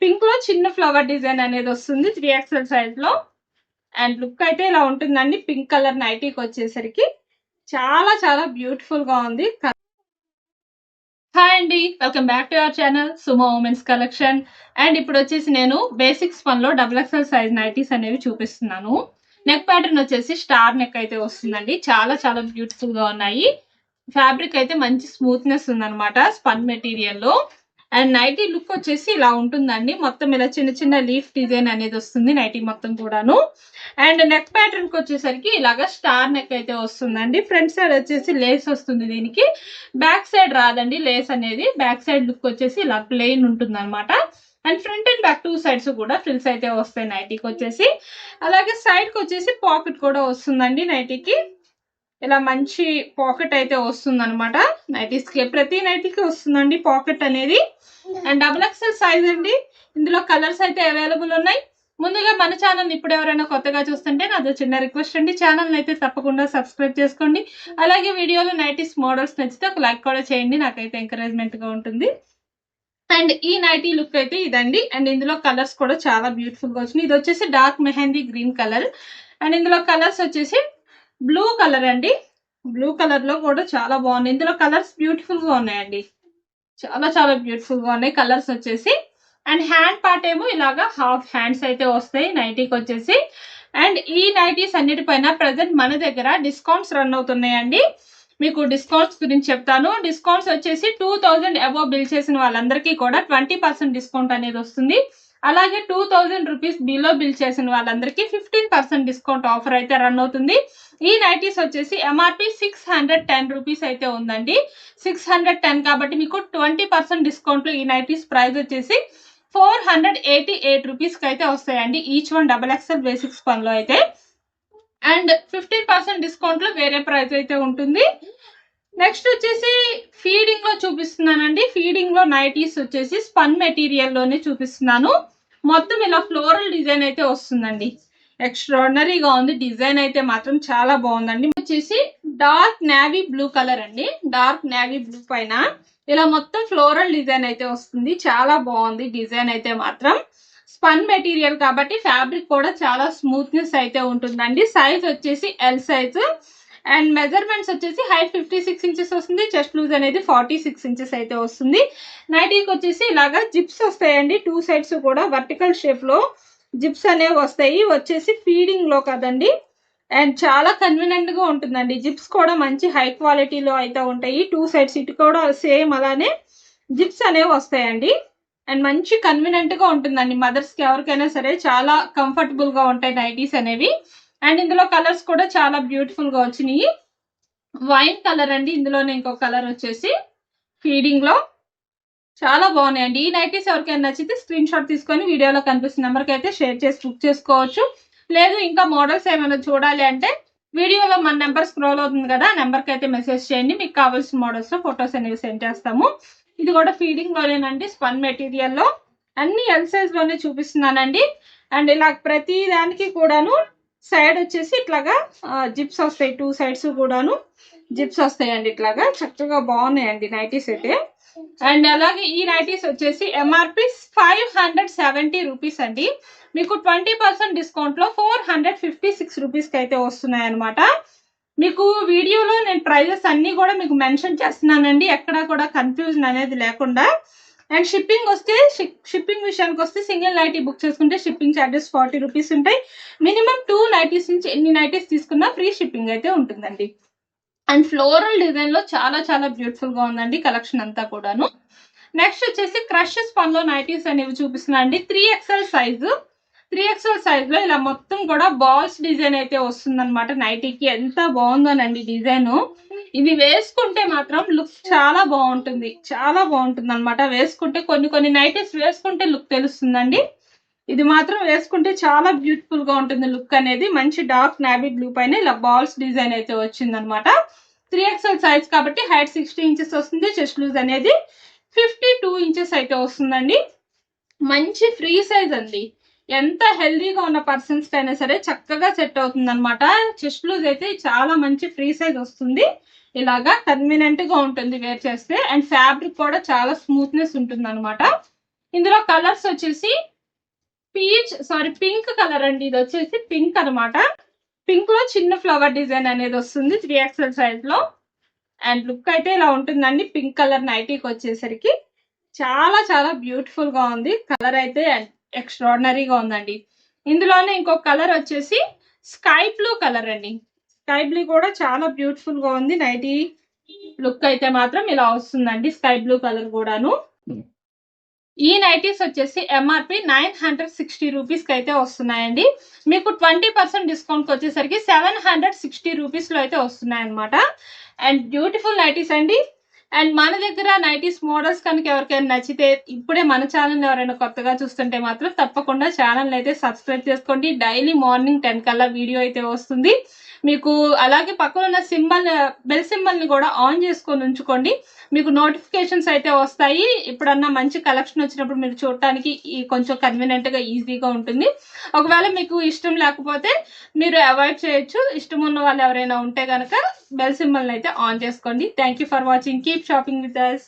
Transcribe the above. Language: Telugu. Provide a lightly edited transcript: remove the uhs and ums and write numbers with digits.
పింక్ లో చిన్న ఫ్లవర్ డిజైన్ అనేది వస్తుంది 3XL సైజ్ లో. అండ్ లుక్ అయితే ఇలా ఉంటుందండి. పింక్ కలర్ నైటీకి వచ్చేసరికి చాలా చాలా బ్యూటిఫుల్ గా ఉంది. హాయ్ అండి, welcome back to our channel Sumo women's collection. And ఇప్పుడు వచ్చేసి నేను బేసిక్స్ వన్ లో XXL సైజ్ నైటీస్ అనేవి చూపిస్తున్నాను. నెక్ ప్యాటర్న్ వచ్చేసి స్టార్ నెక్ అయితే వస్తుందండి. చాలా చాలా బ్యూటిఫుల్ గా ఉన్నాయి. ఫ్యాబ్రిక్ అయితే మంచి స్మూత్నెస్ ఉందన్నమాట స్పన్ మెటీరియల్ లో. అండ్ నైటీ లుక్ వచ్చేసి ఇలా ఉంటుందండి. మొత్తం ఇలా చిన్న చిన్న లీఫ్ డిజైన్ అనేది వస్తుంది నైటీ మొత్తం కూడాను. అండ్ నెక్ ప్యాటర్న్ కి వచ్చేసరికి ఇలాగా స్టార్ నెక్ అయితే వస్తుందండి. ఫ్రంట్ సైడ్ వచ్చేసి లేస్ వస్తుంది దీనికి. బ్యాక్ సైడ్ రాదండి లేస్ అనేది. బ్యాక్ సైడ్ లుక్ వచ్చేసి ఇలా ప్లెయిన్ ఉంటుంది అనమాట. And front and back 2 sides కూడా ఫ్రిల్స్ అయితే వస్తాయి నైటీకి వచ్చేసి. అలాగే సైడ్ కి వచ్చేసి పాకెట్ కూడా వస్తుందండి నైటీకి. ఇలా మంచి పాకెట్ అయితే వస్తుంది అనమాట నైటీస్ కి. ప్రతి నైటీకి వస్తుందండి పాకెట్ అనేది. అండ్ XXL సైజ్ అండి. ఇందులో కలర్స్ అయితే అవైలబుల్ ఉన్నాయి. ముందుగా మన ఛానల్ ఇప్పుడు ఎవరైనా కొత్తగా చూస్తుంటే నాదో చిన్న రిక్వెస్ట్ అండి, ఛానల్ అయితే తప్పకుండా సబ్స్క్రైబ్ చేసుకోండి. అలాగే వీడియోలో నైటీస్ మోడల్స్ నచ్చితే ఒక లైక్ కూడా చేయండి, నాకైతే ఎంకరేజ్మెంట్ గా ఉంటుంది. అండ్ ఈ నైటీ లుక్ అయితే ఇదండి. అండ్ ఇందులో కలర్స్ కూడా చాలా బ్యూటిఫుల్ గా వచ్చినాయి. ఇది వచ్చేసి dark mehndi green colour. And ఇందులో కలర్స్ వచ్చేసి బ్లూ కలర్ అండి. బ్లూ కలర్ లో కూడా చాలా బాగుంది. ఇందులో కలర్స్ బ్యూటిఫుల్ గా ఉన్నాయండి. చాలా చాలా బ్యూటిఫుల్ గా ఉన్నాయి కలర్స్ వచ్చేసి. అండ్ హ్యాండ్ పార్ట్ ఏమో ఇలాగా హాఫ్ హ్యాండ్స్ అయితే వస్తాయి నైటీకి వచ్చేసి. అండ్ ఈ నైటీస్ అన్నిటిపైన ప్రెసెంట్ మన దగ్గర డిస్కౌంట్స్ రన్ అవుతున్నాయండి. మీకు డిస్కౌంట్స్ గురించి చెప్తాను. డిస్కౌంట్స్ వచ్చేసి 2000 అబోవ్ బిల్ చేసిన వాళ్ళందరికీ కూడా 20% డిస్కౌంట్ అనేది వస్తుంది. అలాగే 2000 రూపీస్ బిలో బిల్ చేసిన వాళ్ళందరికీ 15% డిస్కౌంట్ ఆఫర్ అయితే రన్ అవుతుంది. ఈ నైటీస్ వచ్చేసి ఎంఆర్పి 610 రూపీస్ అయితే ఉందండి. 610 కాబట్టి మీకు 20% డిస్కౌంట్ లో ఈ నైటీస్ ప్రైస్ వచ్చేసి 488 రూపీస్ కి అయితే వస్తాయండి. ఈచ్ వన్ XXL బేసిక్స్ పనిలో అయితే. అండ్ 15% డిస్కౌంట్ లో వేరే ప్రైస్ అయితే ఉంటుంది. నెక్స్ట్ వచ్చేసి ఫీడింగ్ లో చూపిస్తున్నానండి. ఫీడింగ్ లో నైటీస్ వచ్చేసి స్పన్ మెటీరియల్ లోనే చూపిస్తున్నాను. మొత్తం ఇలా ఫ్లోరల్ డిజైన్ అయితే వస్తుందండి. ఎక్స్ట్రాడినరీగా ఉంది. డిజైన్ అయితే మాత్రం చాలా బాగుందండి. వచ్చేసి డార్క్ నేవీ బ్లూ కలర్ అండి. డార్క్ నేవీ బ్లూ పైన ఇలా మొత్తం ఫ్లోరల్ డిజైన్ అయితే వస్తుంది. చాలా బాగుంది డిజైన్ అయితే మాత్రం. స్పన్ మెటీరియల్ కాబట్టి ఫ్యాబ్రిక్ కూడా చాలా స్మూత్నెస్ అయితే ఉంటుందండి. సైజ్ వచ్చేసి ఎల్ సైజ్. అండ్ మెజర్మెంట్స్ వచ్చేసి హైట్ 56 ఇంచెస్ వస్తుంది. చెస్ట్ లూజ్ అనేది 46 ఇంచెస్ అయితే వస్తుంది. నైటీకి వచ్చేసి ఇలాగా జిప్స్ వస్తాయండి. 2 సైడ్స్ కూడా వర్టికల్ షేప్ లో జిప్స్ అనేవి వస్తాయి. వచ్చేసి ఫీడింగ్ లో కదండి. అండ్ చాలా కన్వీనియంట్ గా ఉంటుందండి. జిప్స్ కూడా మంచి హై క్వాలిటీలో అయితే ఉంటాయి. 2 సైడ్స్ ఇటు కూడా సేమ్ అలానే జిప్స్ అనేవి వస్తాయండి. అండ్ మంచి కన్వీనియంట్ గా ఉంటుందండి. మదర్స్ కి ఎవరికైనా సరే చాలా కంఫర్టబుల్ గా ఉంటాయి నైటీస్ అనేవి. అండ్ ఇందులో కలర్స్ కూడా చాలా బ్యూటిఫుల్ గా వచ్చినాయి. వైన్ కలర్ అండి. ఇందులోనే ఇంకో కలర్ వచ్చేసి ఫీడింగ్ లో చాలా బాగున్నాయండి. ఈ నైటీస్ ఎవరికైనా నచ్చితే స్క్రీన్ షాట్ తీసుకొని వీడియోలో కనిపిస్తున్న నెంబర్కి అయితే షేర్ చేసి బుక్ చేసుకోవచ్చు. లేదు ఇంకా మోడల్స్ ఏమైనా చూడాలి అంటే వీడియోలో మన నెంబర్ స్క్రోల్ అవుతుంది కదా, ఆ నెంబర్కి అయితే మెసేజ్ చేయండి. మీకు కావాల్సిన మోడల్స్ లో ఫొటోస్ అనేవి సెండ్ చేస్తాము. ఇది కూడా ఫీడింగ్ లోనేనండి. స్పన్ మెటీరియల్ లో అన్ని ఎల్ సైజ్ లోనే చూపిస్తున్నానండి. అండ్ ఇలా ప్రతి దానికి కూడాను సైడ్ వచ్చేసి ఇట్లాగా జిప్స్ వస్తాయి. 2 సైడ్స్ కూడాను జిప్స్ వస్తాయండి. ఇట్లాగా చక్కగా బాగున్నాయండి నైటీస్ అయితే. అండ్ అలాగే ఈ నైటీస్ వచ్చేసి ఎంఆర్పి 570 రూపీస్ అండి. మీకు 20% డిస్కౌంట్ లో 456 రూపీస్ కి అయితే వస్తున్నాయి అనమాట. మీకు వీడియోలో నేను ప్రైజెస్ అన్ని కూడా మీకు మెన్షన్ చేస్తున్నానండి, ఎక్కడా కూడా కన్ఫ్యూజన్ అనేది లేకుండా. అండ్ షిప్పింగ్ వస్తే షిప్పింగ్ విషయానికి వస్తే సింగిల్ నైటీ బుక్ చేసుకుంటే షిప్పింగ్ ఛార్జెస్ 40 రూపీస్ ఉంటాయి. మినిమం 2 నైటీస్ నుంచి ఎన్ని నైటీస్ తీసుకున్నా ఫ్రీ షిప్పింగ్ అయితే ఉంటుందండి. అండ్ ఫ్లోరల్ డిజైన్ లో చాలా చాలా బ్యూటిఫుల్ గా ఉందండి కలెక్షన్ అంతా కూడాను. నెక్స్ట్ వచ్చేసి క్రష్ స్పన్ లో నైటీస్ అనేవి చూపిస్తున్నాండి. 3XL size. 3XL సైజ్ లో ఇలా మొత్తం కూడా బాల్స్ డిజైన్ అయితే వస్తుంది అనమాట నైటీకి. ఎంత బాగుందోనండి డిజైన్. ఇవి వేసుకుంటే మాత్రం లుక్ చాలా బాగుంటుంది. చాలా బాగుంటుంది అనమాట వేసుకుంటే. కొన్ని నైటీస్ వేసుకుంటే లుక్ తెలుస్తుందండి. ఇది మాత్రం వేసుకుంటే చాలా బ్యూటిఫుల్ గా ఉంటుంది లుక్ అనేది. మంచి డార్క్ నేవీ బ్లూ పైన ఇలా బాల్స్ డిజైన్ అయితే వచ్చింది అనమాట. 3XL సైజ్ కాబట్టి హైట్ 60 ఇంచెస్ వస్తుంది. చెస్ట్ లూజ్ అనేది 52 ఇంచెస్ అయితే వస్తుందండి. మంచి ఫ్రీ సైజ్ అండి. ఎంత హెల్దీగా ఉన్న పర్సన్స్ కైనా సరే చక్కగా సెట్ అవుతుంది అనమాట. చెస్ట్ లూజ్ అయితే చాలా మంచి ఫ్రీ సైజ్ వస్తుంది. ఇలాగా కన్వీనియంట్ గా ఉంటుంది వేర్ చేస్తే. అండ్ ఫ్యాబ్రిక్ కూడా చాలా స్మూత్నెస్ ఉంటుంది అనమాట. ఇందులో కలర్స్ వచ్చేసి పింక్ కలర్ అండి. ఇది వచ్చేసి పింక్ అనమాట. పింక్ లో చిన్న ఫ్లవర్ డిజైన్ అనేది వస్తుంది 3XL సైజ్ లో. అండ్ లుక్ అయితే ఇలా ఉంటుందండి. పింక్ కలర్ నైటీకి వచ్చేసరికి చాలా చాలా బ్యూటిఫుల్ గా ఉంది. కలర్ అయితే ఎక్స్ట్రాడినరీగా ఉందండి. ఇందులోనే ఇంకొక కలర్ వచ్చేసి స్కై బ్లూ కలర్ అండి. స్కై బ్లూ కూడా చాలా బ్యూటిఫుల్ గా ఉంది. నైటీ లుక్ అయితే మాత్రం ఇలా వస్తుందండి. స్కై బ్లూ కలర్ కూడాను. ఈ నైటీస్ వచ్చేసి ఎంఆర్పి 960 రూపీస్ కి అయితే వస్తున్నాయండి. మీకు 20% డిస్కౌంట్ వచ్చేసరికి 760 రూపీస్ లో అయితే వస్తున్నాయి అనమాట. అండ్ బ్యూటిఫుల్ నైటీస్ అండి. అండ్ మన దగ్గర నైటీస్ మోడల్స్ కనుక ఎవరికైనా నచ్చితే ఇప్పుడే మన ఛానల్ ఎవరైనా కొత్తగా చూస్తుంటే మాత్రం తప్పకుండా ఛానల్ అయితే సబ్స్క్రైబ్ చేసుకోండి. డైలీ మార్నింగ్ 10 కల్లా వీడియో అయితే వస్తుంది మీకు. అలాగే పక్కన ఉన్న బెల్ సింబల్ ని కూడా ఆన్ చేసుకొని ఉంచుకోండి. మీకు నోటిఫికేషన్స్ అయితే వస్తాయి. ఎప్పుడన్నా మంచి కలెక్షన్ వచ్చినప్పుడు మీరు చూడటానికి కొంచెం కన్వీనియంట్ గా ఈజీగా ఉంటుంది. ఒకవేళ మీకు ఇష్టం లేకపోతే మీరు అవాయిడ్ చేయొచ్చు. ఇష్టం ఉన్న వాళ్ళు ఎవరైనా ఉంటే కనుక బెల్ సింబల్ అయితే ఆన్ చేసుకోండి. Thank you for watching. Keep shopping with us.